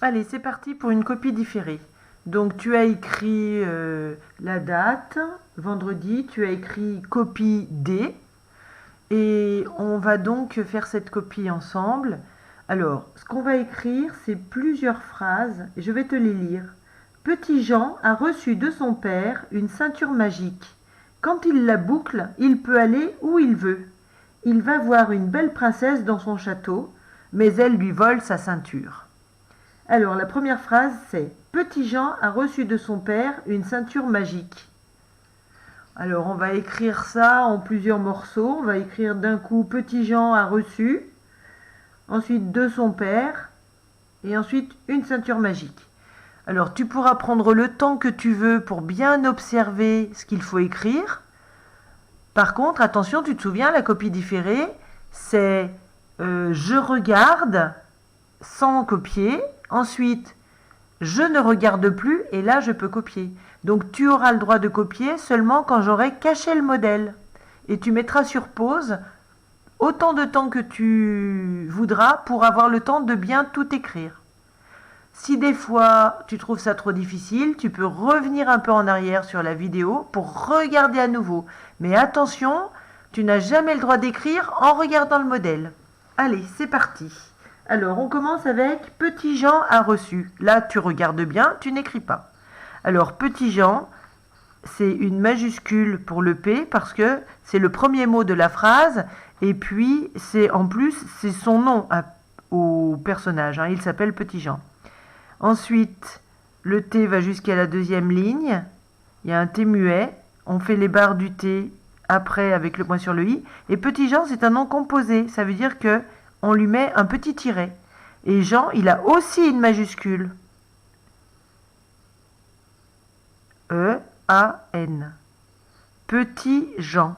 Allez, c'est parti pour une copie différée. Donc tu as écrit la date, vendredi, tu as écrit copie D, et on va donc faire cette copie ensemble. Alors, ce qu'on va écrire, c'est plusieurs phrases, et je vais te les lire. Petit Jean a reçu de son père une ceinture magique. Quand il la boucle, il peut aller où il veut. Il va voir une belle princesse dans son château, mais elle lui vole sa ceinture. Alors, la première phrase, c'est Petit Jean a reçu de son père une ceinture magique. Alors, on va écrire ça en plusieurs morceaux. On va écrire d'un coup Petit Jean a reçu, ensuite de son père, et ensuite une ceinture magique. Alors, tu pourras prendre le temps que tu veux pour bien observer ce qu'il faut écrire. Par contre, attention, tu te souviens, la copie différée, c'est je regarde sans copier. Ensuite, je ne regarde plus et là, je peux copier. Donc, tu auras le droit de copier seulement quand j'aurai caché le modèle. Et tu mettras sur pause autant de temps que tu voudras pour avoir le temps de bien tout écrire. Si des fois tu trouves ça trop difficile, tu peux revenir un peu en arrière sur la vidéo pour regarder à nouveau. Mais attention, tu n'as jamais le droit d'écrire en regardant le modèle. Allez, c'est parti. Alors, on commence avec Petit Jean a reçu. Là, tu regardes bien, tu n'écris pas. Alors, Petit Jean, c'est une majuscule pour le P parce que c'est le premier mot de la phrase. Et puis, en plus, c'est son nom au personnage. Il s'appelle Petit Jean. Ensuite, le T va jusqu'à la deuxième ligne. Il y a un T muet. On fait les barres du T après avec le point sur le I. Et Petit Jean, c'est un nom composé. Ça veut dire que on lui met un petit tiret. Et Jean, il a aussi une majuscule. E-A-N. Petit Jean.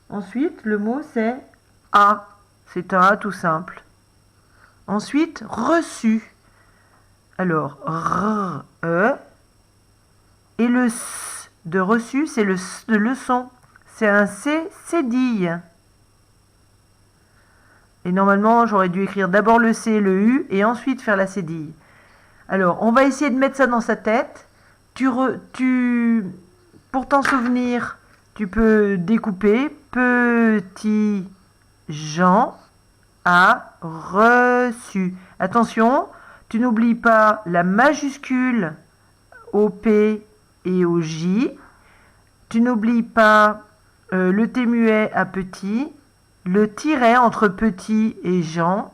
Ensuite, le mot c'est A. C'est un A tout simple. Ensuite, reçu. Alors, R, E. Et le S de reçu, c'est le S de leçon. C'est un C, cédille. Et normalement, j'aurais dû écrire d'abord le C, le U, et ensuite faire la cédille. Alors, on va essayer de mettre ça dans sa tête. Pour t'en souvenir, tu peux découper. Petit Jean a reçu. Attention, tu n'oublies pas la majuscule au P et au J. Tu n'oublies pas le T muet à petit, le tiret entre petit et Jean.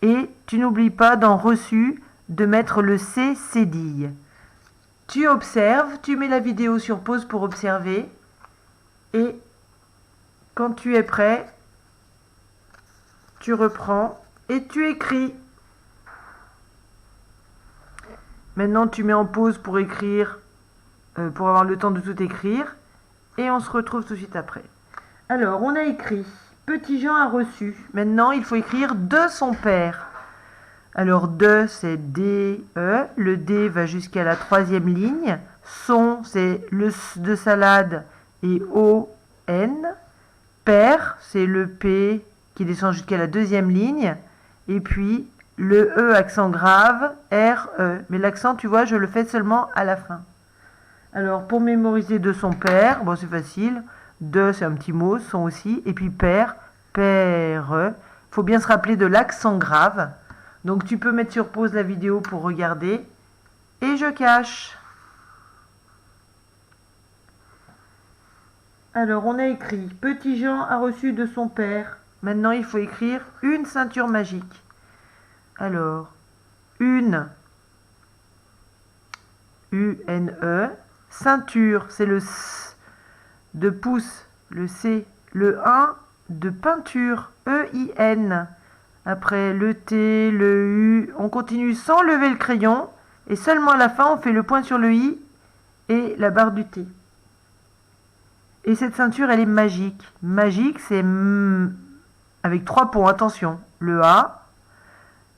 Et tu n'oublies pas dans reçu de mettre le C cédille. Tu observes, tu mets la vidéo sur pause pour observer. Et quand tu es prêt, tu reprends et tu écris. Maintenant, tu mets en pause pour écrire, pour avoir le temps de tout écrire. Et on se retrouve tout de suite après. Alors, on a écrit Petit Jean a reçu. Maintenant, il faut écrire de son père. Alors, de, c'est D, E. Le D va jusqu'à la troisième ligne. Son, c'est le S de salade et O, N. Père, c'est le P qui descend jusqu'à la deuxième ligne. Et puis, le E accent grave, R, E. Mais l'accent, tu vois, je le fais seulement à la fin. Alors, pour mémoriser de son père, bon, c'est facile. De, c'est un petit mot, son aussi. Et puis père, père. Faut bien se rappeler de l'accent grave. Donc, tu peux mettre sur pause la vidéo pour regarder. Et je cache. Alors, on a écrit Petit Jean a reçu de son père. Maintenant, il faut écrire une ceinture magique. Alors, une, U-N-E. Ceinture, c'est le S de pouce, le C. Le 1 de peinture, E-I-N. Après le T, le U, on continue sans lever le crayon. Et seulement à la fin, on fait le point sur le I et la barre du T. Et cette ceinture, elle est magique. Magique, c'est avec 3 points, attention. Le A,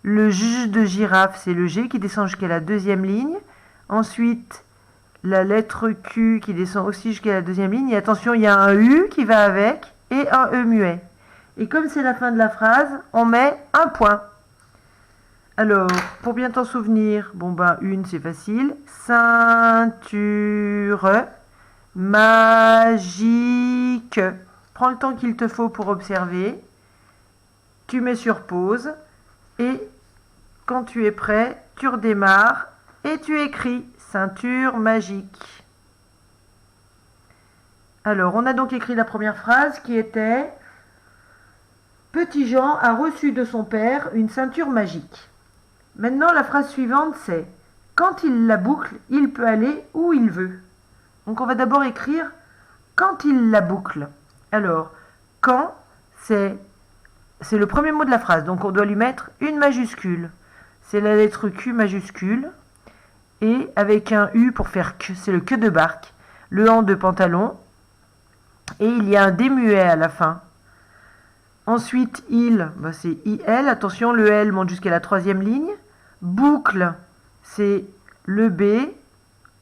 le J de girafe, c'est le G qui descend jusqu'à la deuxième ligne. Ensuite, la lettre Q qui descend aussi jusqu'à la deuxième ligne. Et attention, il y a un U qui va avec et un E muet. Et comme c'est la fin de la phrase, on met un point. Alors, pour bien t'en souvenir, bon ben, une, c'est facile. Ceinture magique. Prends le temps qu'il te faut pour observer. Tu mets sur pause. Et quand tu es prêt, tu redémarres et tu écris ceinture magique. Alors, on a donc écrit la première phrase qui était Petit Jean a reçu de son père une ceinture magique. Maintenant, la phrase suivante, c'est quand il la boucle, il peut aller où il veut. Donc, on va d'abord écrire quand il la boucle. Alors, quand, c'est le premier mot de la phrase. Donc, on doit lui mettre une majuscule. C'est la lettre Q majuscule. Et avec un U pour faire que, c'est le que de barque. Le en de pantalon. Et il y a un D muet à la fin. Ensuite, il, c'est IL. Attention, le L monte jusqu'à la troisième ligne. Boucle, c'est le B,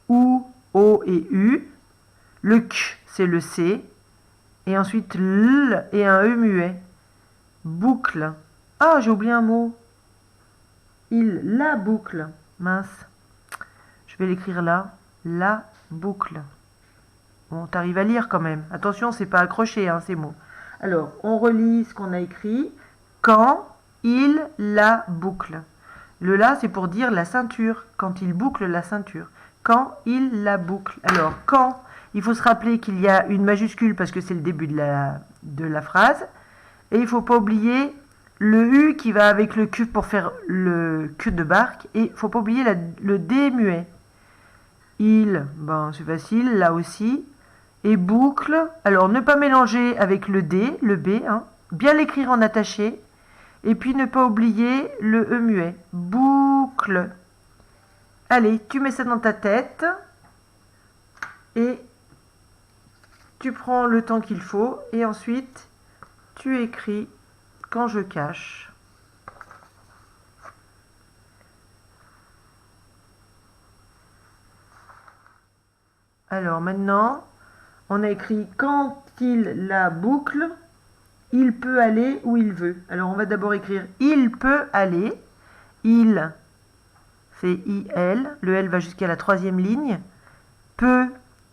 OU, O et U. Le Q, c'est le C. Et ensuite, L et un E muet. Boucle. Ah, j'ai oublié un mot. Il la boucle. Mince. Je vais l'écrire là. La boucle. Bon, t'arrives à lire quand même. Attention, c'est pas accroché, hein, ces mots. Alors, on relit ce qu'on a écrit. Quand il la boucle. Le la, c'est pour dire la ceinture. Quand il boucle la ceinture. Quand il la boucle. Alors, quand, il faut se rappeler qu'il y a une majuscule parce que c'est le début de la phrase. Et il ne faut pas oublier le U qui va avec le Q pour faire le Q de barque. Et il ne faut pas oublier le D muet. Il, c'est facile, là aussi. Et boucle, alors ne pas mélanger avec le D, le B, hein, bien l'écrire en attaché. Et puis ne pas oublier le E muet. Boucle. Allez, tu mets ça dans ta tête. Et tu prends le temps qu'il faut. Et ensuite, tu écris quand je cache. Alors maintenant, on a écrit quand il la boucle, il peut aller où il veut. Alors on va d'abord écrire il peut aller. Il, c'est IL. Le L va jusqu'à la troisième ligne. Peut,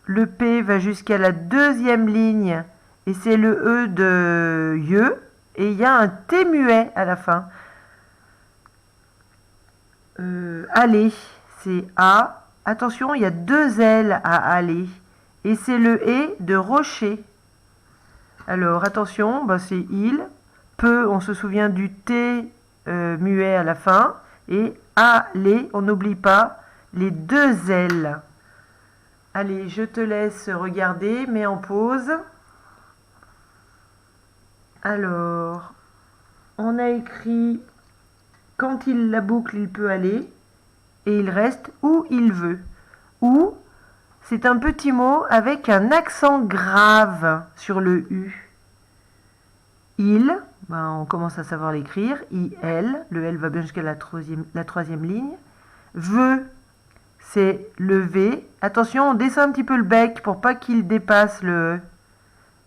le P va jusqu'à la deuxième ligne. Et c'est le E de yeux. Et il y a un T muet à la fin. Aller, c'est A. Attention, il y a deux L à aller. Et c'est le E de rocher. Alors, attention, c'est il. Peut, on se souvient du T muet à la fin. Et aller, on n'oublie pas les deux L. Allez, je te laisse regarder, mets en pause. Alors, on a écrit quand il la boucle, il peut aller. Et il reste où il veut. Où, c'est un petit mot avec un accent grave sur le U. Il, on commence à savoir l'écrire. IL, le L va bien jusqu'à la troisième ligne. Veut, c'est le V. Attention, on descend un petit peu le bec pour pas qu'il dépasse le E.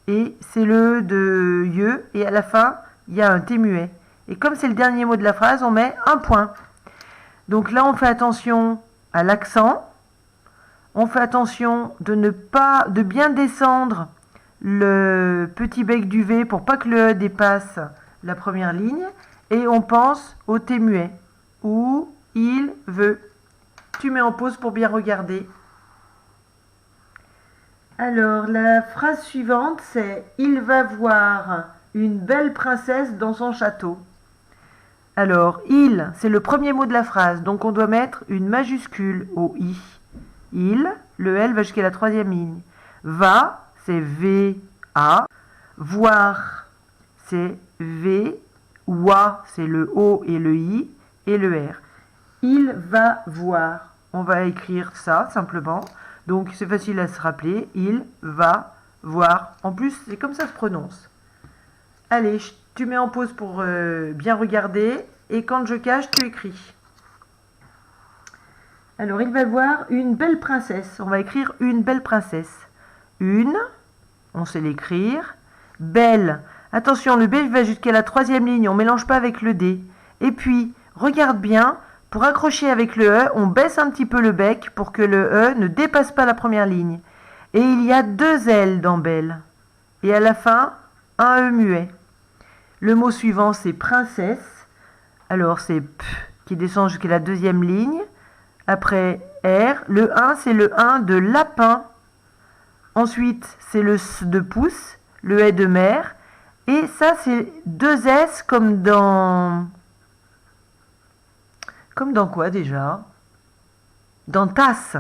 Et c'est le E de yeux. Et à la fin, il y a un T muet. Et comme c'est le dernier mot de la phrase, on met un point. Donc là, on fait attention à l'accent. On fait attention de bien descendre le petit bec du V pour pas que le E dépasse la première ligne. Et on pense au T muet. Où il veut. Tu mets en pause pour bien regarder. Alors, la phrase suivante, c'est « Il va voir une belle princesse dans son château ». Alors, il, c'est le premier mot de la phrase, donc on doit mettre une majuscule au i. Il, le L va jusqu'à la troisième ligne. Va, c'est V-A. Voir, c'est V. Wa, c'est le O et le I et le R. Il va voir. On va écrire ça simplement. Donc c'est facile à se rappeler. Il va voir. En plus, c'est comme ça se prononce. Allez, tu mets en pause pour bien regarder. Et quand je cache, tu écris. Alors, il va voir une belle princesse. On va écrire une belle princesse. Une, on sait l'écrire. Belle. Attention, le B va jusqu'à la troisième ligne. On ne mélange pas avec le D. Et puis, regarde bien, pour accrocher avec le E, on baisse un petit peu le bec pour que le E ne dépasse pas la première ligne. Et il y a 2 L dans belle. Et à la fin, un E muet. Le mot suivant, c'est princesse. Alors, c'est P qui descend jusqu'à la 2e ligne. Après, R. Le 1, c'est le 1 de lapin. Ensuite, c'est le S de pouce, le E de mer. Et ça, c'est 2 S comme dans... Comme dans quoi déjà? Dans tasse.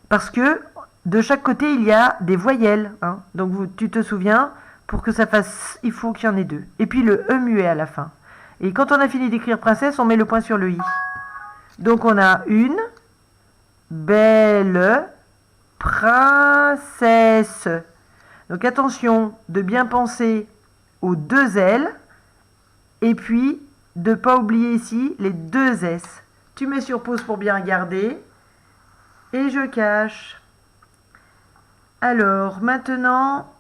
Parce que de chaque côté, il y a des voyelles. Hein. Donc tu te souviens, pour que ça fasse, il faut qu'il y en ait 2. Et puis le E muet à la fin. Et quand on a fini d'écrire princesse, on met le point sur le I. Donc on a une belle princesse. Donc attention de bien penser aux 2 L. Et puis de ne pas oublier ici les 2 S. Tu mets sur pause pour bien regarder. Et je cache. Alors, maintenant,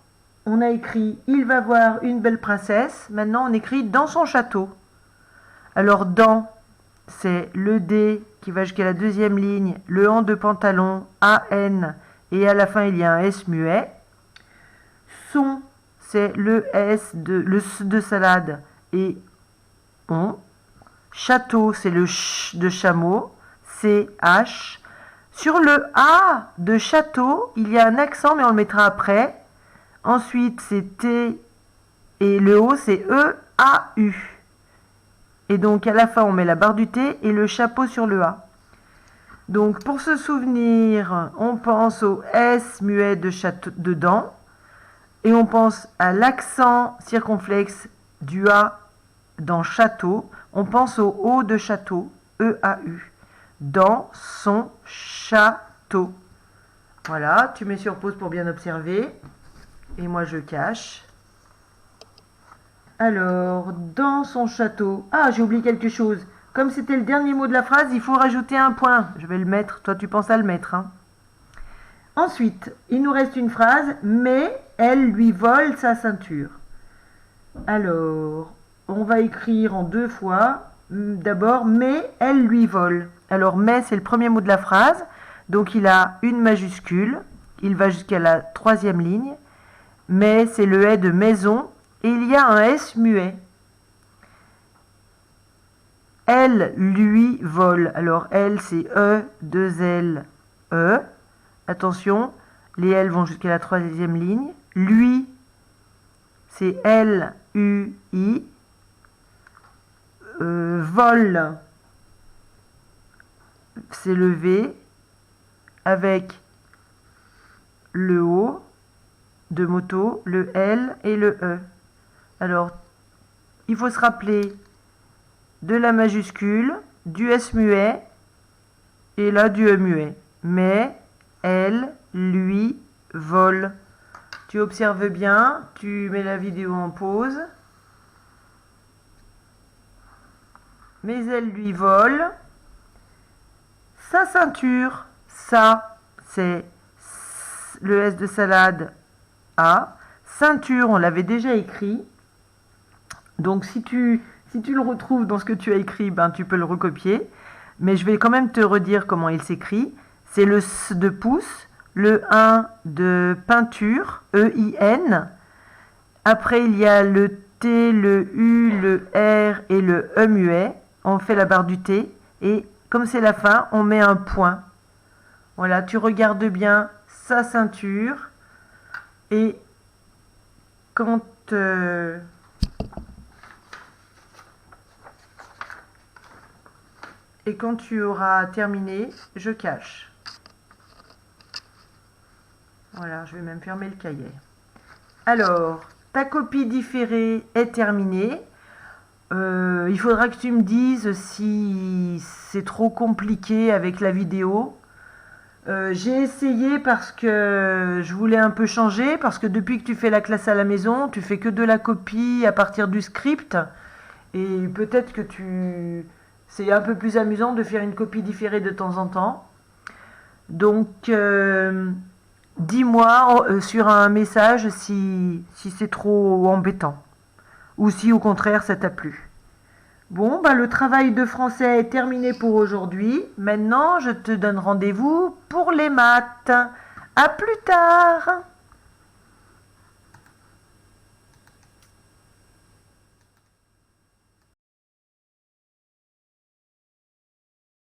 on a écrit « Il va voir une belle princesse ». Maintenant, on écrit « Dans son château ». Alors, « dans », c'est le D qui va jusqu'à la 2e ligne, le en de pantalon, AN, et à la fin, il y a un S muet. « Son », c'est le S de salade et on. Château, c'est le ch de chameau, CH. Sur le A de château, il y a un accent, mais on le mettra après. Ensuite, c'est T et le O, c'est E-A-U. Et donc, à la fin, on met la barre du T et le chapeau sur le A. Donc, pour se souvenir, on pense au S muet de château dedans. Et on pense à l'accent circonflexe du A dans château. On pense au O de château, E-A-U. Dans son château. Voilà, tu mets sur pause pour bien observer. Et moi, je cache. Alors, dans son château. Ah, j'ai oublié quelque chose. Comme c'était le dernier mot de la phrase, il faut rajouter un point. Je vais le mettre. Toi, tu penses à le mettre. Hein. Ensuite, il nous reste une phrase. Mais elle lui vole sa ceinture. Alors, on va écrire en 2 fois. D'abord, mais elle lui vole. Alors, mais, c'est le premier mot de la phrase. Donc, il a une majuscule. Il va jusqu'à la 3e ligne. Mais, c'est le « est » de maison. Et il y a un S muet. Elle lui vole. Alors, elle, c'est E, 2 L, E. Attention, les L vont jusqu'à la 3e ligne. Lui, c'est L, U, I. Vol, c'est le V avec le O de moto, le L et le E. Alors, il faut se rappeler de la majuscule, du S muet et là du E muet. Mais, elle, lui, vole. Tu observes bien, tu mets la vidéo en pause. Mais elle lui vole sa ceinture. Ça, c'est le S de salade A. Ceinture, on l'avait déjà écrit. Donc, si tu le retrouves dans ce que tu as écrit, ben, tu peux le recopier. Mais je vais quand même te redire comment il s'écrit. C'est le S de pouce, le 1 de peinture, E-I-N. Après, il y a le T, le U, le R et le E muet. On fait la barre du T et comme c'est la fin, on met un point. Voilà, tu regardes bien sa ceinture et quand tu auras terminé, je cache. Voilà, je vais même fermer le cahier. Alors, ta copie différée est terminée. Il faudra que tu me dises si c'est trop compliqué avec la vidéo. J'ai essayé parce que je voulais un peu changer, parce que depuis que tu fais la classe à la maison, tu fais que de la copie à partir du script. Et peut-être que c'est un peu plus amusant de faire une copie différée de temps en temps. Donc, dis-moi sur un message si c'est trop embêtant. Ou si au contraire ça t'a plu. Bon, bah, le travail de français est terminé pour aujourd'hui. Maintenant, je te donne rendez-vous pour les maths. À plus tard!